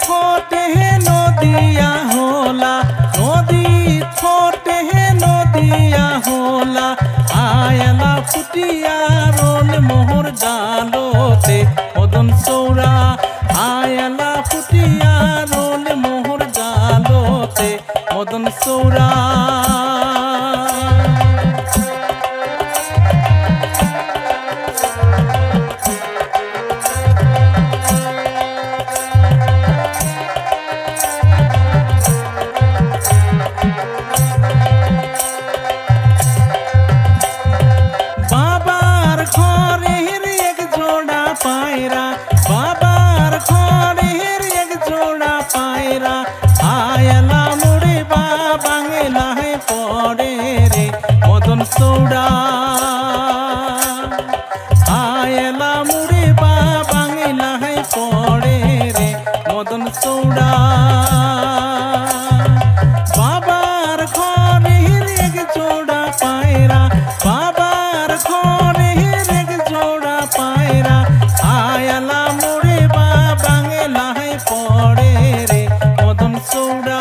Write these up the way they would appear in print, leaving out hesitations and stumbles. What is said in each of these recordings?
ছোটে নদিয়া होला নদী ছোটে নদিয়া होला আয়লা ফুটিয়া রোল মোহর ডালোতে মদন সৌরা আয়লা ফুটিয়া রোল মোহর ডালোতে মদন সৌরা बाबार घरेर एक जोड़ा पायरा आयला मुड़े बांगला है पड़े रे मदन सौड़ा आयला मुड़े बांगला है पड़े रे मदन सौड़ा बाबार घरेर एक जोड़ा पायरा बाबार घरेर एक जोड़ा पायरा आयला मुड़े बांगला है पड़े रे मदन सौड़ा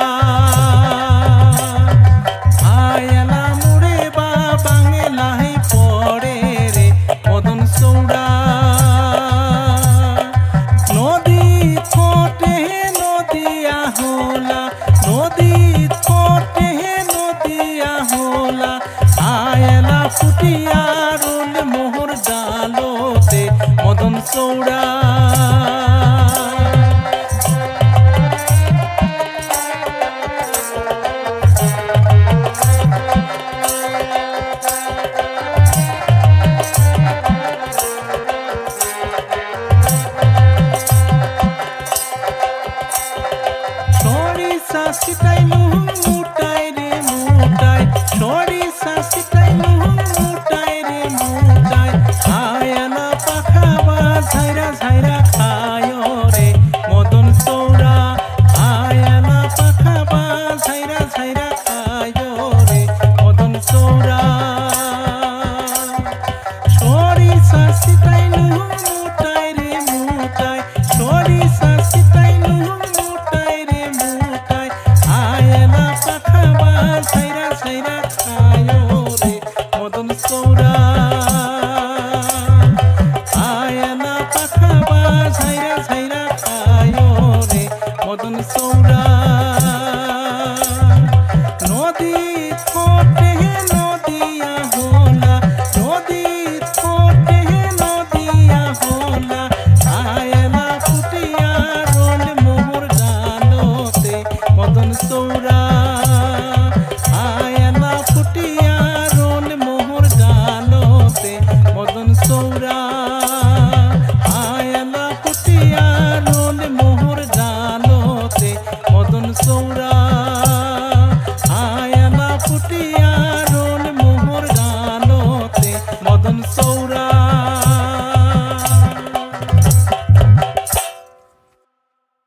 आयला मुड़े बांगला है पड़े रे मदन सौड़ा नदी छोटे नदिया होला नदी छोटे नदिया होला आयला फुटिया रोल मोहर डालोते मदन सौड़ा সরিষা সিটাইলু মুটাই রে মুটাই সরিষা সিটাইলু মুটাই রে মুটাই আয়লা পাখাবা ঝাইরা ঝাইরা খায় রে মদন সৌরা আয়লা পাখাবা ঝাইরা ঝাইরা খায় রে মদন সৌরা সরিষা সিটাইলু মুটাই রে মুটাই সরিষা সিটাইলু মুটাই রে মুটাই আয়লা পাখাবা ঝাইরা ঝাইরা খায় রে মদন সৌরা আয়লা পাখাবা ঝাইরা ঝাইরা